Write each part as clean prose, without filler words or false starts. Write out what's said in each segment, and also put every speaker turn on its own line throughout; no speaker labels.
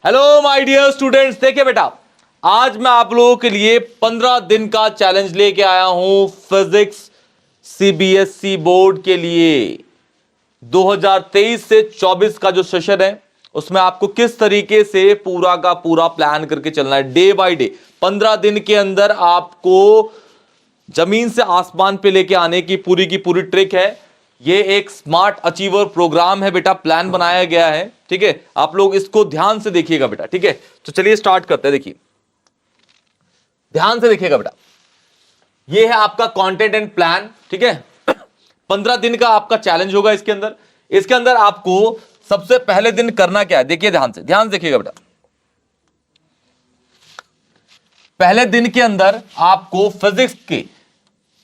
Hello my dear students, देखिए बेटा, आज मैं आप लोगों के लिए 15 दिन का चैलेंज लेके आया हूं फिजिक्स सीबीएसई बोर्ड के लिए। 2023 से 24 का जो सेशन है उसमें आपको किस तरीके से पूरा का पूरा प्लान करके चलना है डे बाय डे। 15 दिन के अंदर आपको जमीन से आसमान पे लेके आने की पूरी ट्रिक है। ये एक स्मार्ट अचीवर प्रोग्राम है बेटा, प्लान बनाया गया है। ठीक है, आप लोग इसको ध्यान से देखिएगा बेटा। ठीक है, तो चलिए स्टार्ट करते हैं। देखिए, ध्यान से देखिएगा बेटा, ये है आपका कंटेंट एंड प्लान। ठीक है, 15 दिन का आपका चैलेंज होगा। इसके अंदर आपको सबसे पहले दिन करना क्या है, देखिए ध्यान से देखिएगा बेटा। पहले दिन के अंदर आपको फिजिक्स के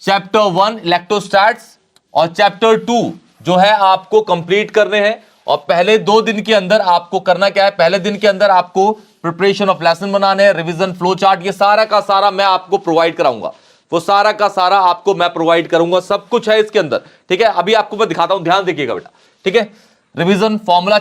चैप्टर 1 इलेक्ट्रोस्टैट्स और चैप्टर 2 जो है आपको कंप्लीट करने हैं। और पहले 2 दिन के अंदर आपको करना क्या है, पहले दिन के अंदर आपको प्रिपरेशन ऑफ लेसन बनाने हैं, रिवीजन, फ्लो चार्ट, ये सारा का सारा मैं आपको प्रोवाइड कराऊंगा। वो सारा का सारा आपको मैं प्रोवाइड करूंगा, सब कुछ है इसके अंदर। ठीक है, अभी आपको मैं दिखाता हूं, ध्यान देखिएगा बेटा। ठीक है, रिवीजन, फॉर्मूला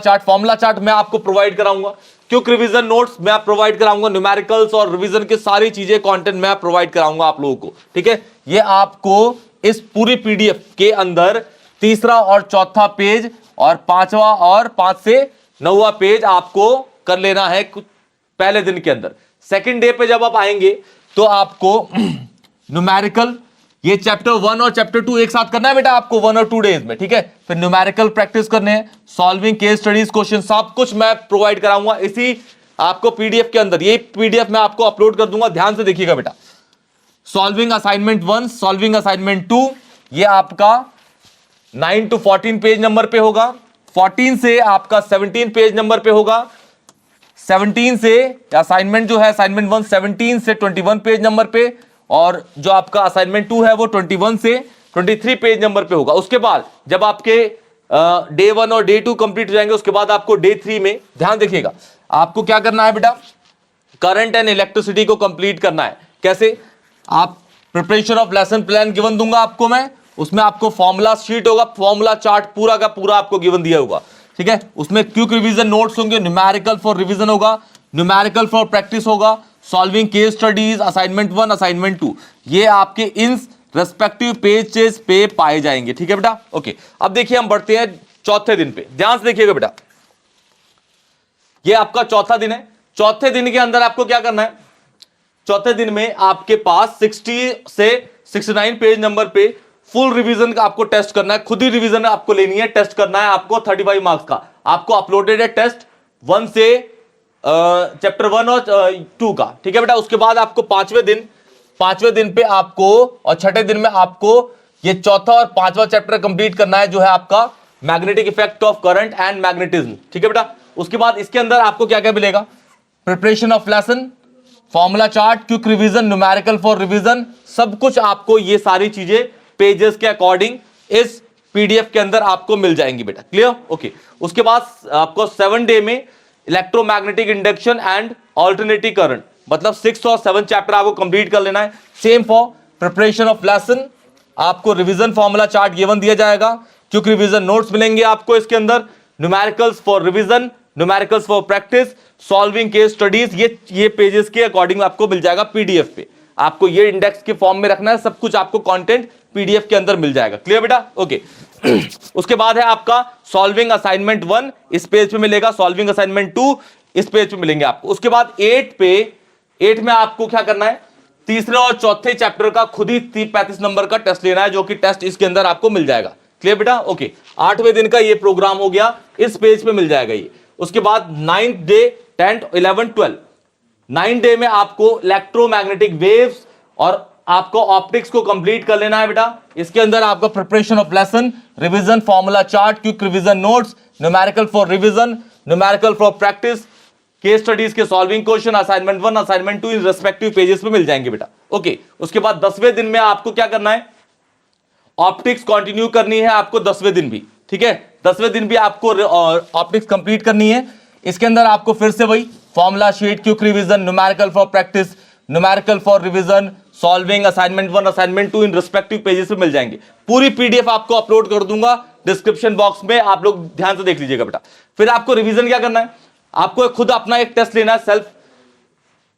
चार्ट मैं आपको प्रोवाइड कराऊंगा, क्विक रिवीजन नोट्स मैं प्रोवाइड कराऊंगा, न्यूमेरिकल्स और रिवीजन की सारी चीजें, कंटेंट मैं प्रोवाइड कराऊंगा आप लोगों को। ठीक है, ये आपको इस पूरी पीडीएफ के अंदर तीसरा और चौथा पेज और पांचवा और 5 से 9वां पेज आपको कर लेना है पहले दिन के अंदर। सेकंड डे पे जब आप आएंगे तो आपको न्यूमेरिकल, ये चैप्टर 1 और चैप्टर 2 एक साथ करना है बेटा आपको 1 और 2 डेज में। ठीक है, फिर न्यूमेरिकल प्रैक्टिस करने हैं, सॉल्विंग केस स्टडीज, क्वेश्चन, सब कुछ मैं प्रोवाइड कराऊंगा इसी आपको पीडीएफ के अंदर। ये पीडीएफ मैं आपको अपलोड कर दूंगा, ध्यान से देखिएगा बेटा। सॉल्विंग असाइनमेंट 1, सॉल्विंग असाइनमेंट 2, ये आपका 9 to 14 पेज नंबर पे होगा। 14 से आपका 17 पेज नंबर पे होगा। 17 से असाइनमेंट जो है असाइनमेंट 1 17 से 21 पेज नंबर पे, और जो आपका असाइनमेंट 2 है वो 21 से 23 पेज नंबर पे होगा। उसके बाद जब आपके डे 1 और डे 2 कंप्लीट हो जाएंगे, उसके बाद आपको डे 3 में, ध्यान देखिएगा, आपको क्या करना है बेटा, करंट एंड इलेक्ट्रिसिटी को कंप्लीट करना है। कैसे, आप preparation of lesson plan given दूंगा आपको मैं, उसमें आपको फॉर्मूला शीट होगा, फॉर्मूला चार्ट पूरा का पूरा आपको गिवन दिया होगा। ठीक है, उसमें क्विक रिवीजन नोट्स होंगे, न्यूमेरिकल फॉर रिवीजन होगा, न्यूमेरिकल फॉर प्रैक्टिस होगा, solving case studies, assignment 1, assignment 2, ये आपके इन रेस्पेक्टिव पेजेस पे पाए जाएंगे। ठीक है बेटा, ओके। अब देखिए हम बढ़ते हैं चौथे दिन पे, ध्यान से देखिएगा बेटा। ये आपका चौथा दिन है। चौथे दिन के अंदर आपको क्या करना है, चौथे दिन में आपके पास 60 से 69 पेज नंबर पे फुल रिवीजन का आपको टेस्ट करना है। खुद ही रिवीजन आपको लेनी है, टेस्ट करना है आपको 35 मार्क्स का। आपको अपलोडेड है टेस्ट 1 से चैप्टर 1 और 2 का। ठीक है बेटा, उसके बाद आपको पांचवें दिन पे आपको और छठे दिन में आपको ये चौथा और पांचवा चैप्टर कंप्लीट करना है, जो है आपका magnetic effect of current and magnetism. ठीक है बेटा, उसके बाद इसके अंदर आपको क्या क्या मिलेगा, preparation of lesson, formula chart, quick revision, numerical for revision, सब कुछ आपको ये सारी चीजें पेजेस के अकॉर्डिंग इस पीडीएफ के अंदर आपको मिल जाएंगी बेटा। Clear, okay. उसके बाद आपको 7 डे में electromagnetic induction and alternative current, मतलब 6 और 7 चैप्टर आपको कंप्लीट कर लेना है। Same for preparation of lesson, आपको रिवीजन फॉर्मूला चार्ट गिवन दिया जाएगा, क्विक रिवीजन नोट्स मिलेंगे आपको इसके अंदर, numericals for revision, numericals for practice, solving case studies, ये पेजेस के अकॉर्डिंग आपको मिल जाएगा पीडीएफ पे। आपको ये इंडेक्स के फॉर्म में रखना है, सब कुछ आपको कंटेंट पीडीएफ के अंदर मिल जाएगा। क्लियर बेटा, ओके। उसके बाद है आपका सॉल्विंग असाइनमेंट 1, इस पेज पे मिलेगा, सॉल्विंग असाइनमेंट 2 इस पेज पे मिलेंगे आपको। उसके बाद 8 में आपको क्या करना है, तीसरे और चौथे चैप्टर का खुद ही 35 नंबर का टेस्ट लेना है, जो कि टेस्ट इसके अंदर आपको मिल जाएगा। क्लियर बेटा, ओके। 8वें दिन का ये प्रोग्राम हो गया, इस पेज पे मिल जाएगा ये। उसके बाद 9th day, 10th, 11th, 12, 9 day में आपको इलेक्ट्रोमैग्नेटिक वेव्स और आपको ऑप्टिक्स को कंप्लीट कर लेना है बेटा। इसके अंदर आपका preparation of lesson, revision, formula chart, quick revision notes, numerical for revision, numerical for practice, case studies के solving question, assignment 1, assignment 2 in respective pages पे मिल जाएंगे बेटा, ओके। उसके बाद 10वें दिन में आपको क्या करना है, ऑप्टिक्स कंटिन्यू करनी है आपको 10वें दिन भी। ठीक है, 10वें दिन भी आपको ऑप्टिक्स कंप्लीट करनी है। इसके अंदर आपको फिर से वही formula sheet, quick revision, numerical for practice, numerical for revision, solving assignment 1, assignment 2 in respective pages पे मिल जाएंगे। पूरी पीडीएफ आपको अपलोड कर दूंगा डिस्क्रिप्शन बॉक्स में, आप लोग ध्यान से देख लीजिएगा बेटा। फिर आपको रिवीजन क्या करना है, आपको खुद अपना एक टेस्ट लेना है सेल्फ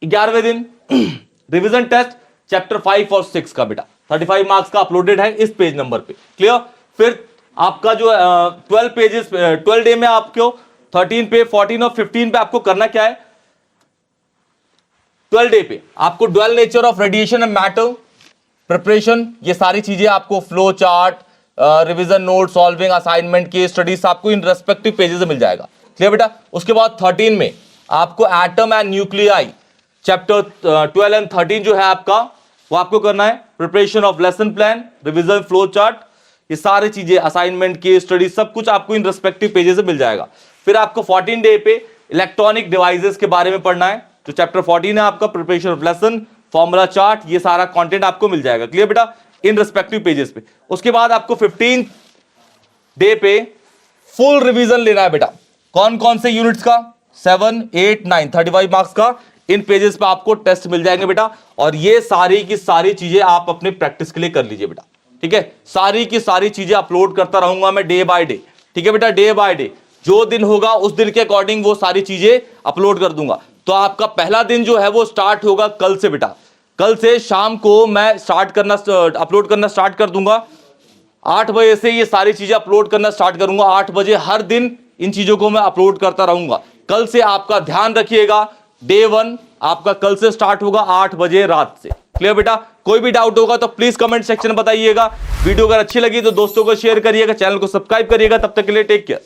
11वें दिन रिवीजन टेस्ट चैप्टर 5 और 6 का बेटा 35 मार्क्स का अपलोडेड है इस पेज नंबर पे। क्लियर? फिर आपका जो 12 पेजेस 12 डे में आपको 13 पे 14 और 15 पे आपको करना क्या है, 12 डे पे आपको dual nature of radiation and matter preparation, ये सारी चीजें आपको flow chart, revision note, solving, assignment की स्टडीज आपको इन रेस्पेक्टिव पेजेस से मिल जाएगा। क्लियर बेटा? उसके बाद 13 में आपको atom and nuclei chapter 12 and 13 जो है आपका, वो आपको करना है। Preparation of lesson plan, revision, flow chart, ये सारी चीजें, असाइनमेंट की स्टडी, सब कुछ आपको इन रेस्पेक्टिव पेजेस से मिल जाएगा। फिर आपको 14 डे पे इलेक्ट्रॉनिक डिवाइसेस के बारे में पढ़ना है, जो चैप्टर 14 है आपका, preparation of lesson, formula chart, ये सारा कंटेंट आपको मिल जाएगा। क्लियर बेटा? इन रेस्पेक्टिव पेजेस पे। उसके बाद आपको 15 डे पे फुल रिवीजन लेना है बेटा। कौन कौन से यूनिट्स का? 7, 8, 9, 35 मार्क्स का इन पेजेस पे आपको टेस्ट मिल जाएंगे बेटा। और ये सारी की सारी चीजें आप अपने प्रैक्टिस के लिए कर लीजिए बेटा। ठीक है? सारी की सारी चीजें अपलोड करता रहूंगा मैं डे बाय डे। ठीक है बेटा? डे बाय डे, जो दिन होगा उस दिन के अकॉर्डिंग वो सारी चीजें अपलोड कर दूंगा। तो आपका पहला दिन जो है वो स्टार्ट होगा कल से बेटा। कल से शाम को मैं अपलोड करना स्टार्ट कर दूंगा। 8 बजे से ये सारी चीजें अपलोड करना स्टार्ट करूंगा। 8 बजे हर दिन इन चीजों को मैं अपलोड करता रहूंगा। कल से आपका ध्यान रखिएगा, डे 1 आपका कल से स्टार्ट होगा 8 बजे रात से। क्लियर बेटा? कोई भी डाउट होगा तो प्लीज कमेंट सेक्शन में बताइएगा। वीडियो अगर अच्छी लगी तो दोस्तों को शेयर करिएगा, चैनल को सब्सक्राइब करिएगा। तब तक के लिए टेक केयर।